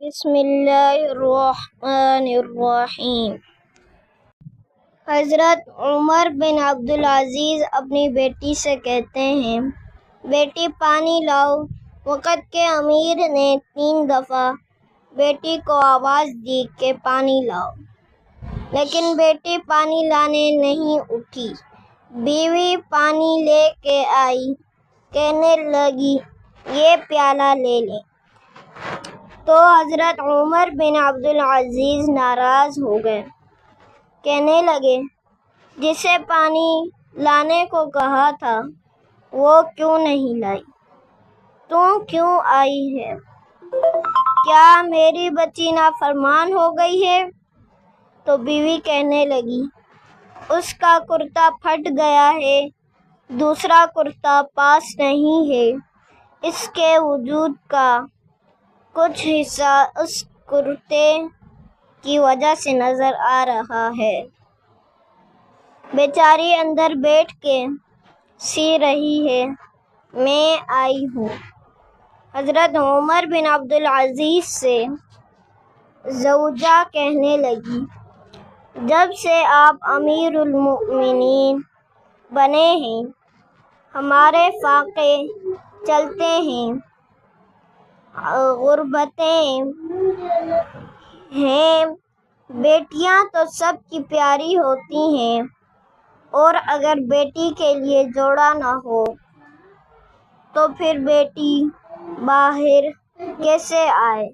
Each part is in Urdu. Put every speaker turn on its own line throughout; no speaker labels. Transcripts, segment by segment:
بسم اللہ الرحمن الرحیم۔ حضرت عمر بن عبدالعزیز اپنی بیٹی سے کہتے ہیں، بیٹی پانی لاؤ۔ وقت کے امیر نے 3 دفعہ بیٹی کو آواز دی کہ پانی لاؤ، لیکن بیٹی پانی لانے نہیں اٹھی۔ بیوی پانی لے کے آئی، کہنے لگی یہ پیالہ لے لیں، تو حضرت عمر بن عبدالعزیز ناراض ہو گئے۔ کہنے لگے جسے پانی لانے کو کہا تھا وہ کیوں نہیں لائی؟ تو کیوں آئی ہے؟ کیا میری بچی نافرمان ہو گئی ہے؟ تو بیوی کہنے لگی اس کا کرتا پھٹ گیا ہے، دوسرا کرتا پاس نہیں ہے، اس کے وجود کا کچھ حصہ اس کرتے کی وجہ سے نظر آ رہا ہے۔ بیچاری اندر بیٹھ کے سی رہی ہے، میں آئی ہوں۔ حضرت عمر بن عبدالعزیز سے زوجہ کہنے لگی جب سے آپ امیر المؤمنین بنے ہیں ہمارے فاقے چلتے ہیں، غربتیں ہیں، بیٹیاں تو سب کی پیاری ہوتی ہیں، اور اگر بیٹی کے لیے جوڑا نہ ہو تو پھر بیٹی باہر کیسے آئے؟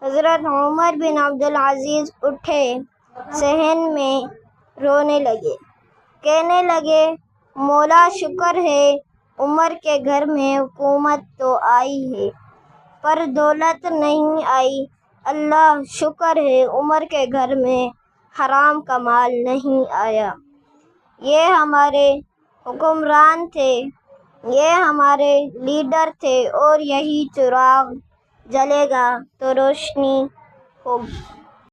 حضرت عمر بن عبدالعزیز اٹھے، صحن میں رونے لگے، کہنے لگے مولا شکر ہے عمر کے گھر میں حکومت تو آئی ہے پر دولت نہیں آئی، اللہ شکر ہے عمر کے گھر میں حرام کا مال نہیں آیا۔ یہ ہمارے حکمران تھے، یہ ہمارے لیڈر تھے، اور یہی چراغ جلے گا تو روشنی ہوگی۔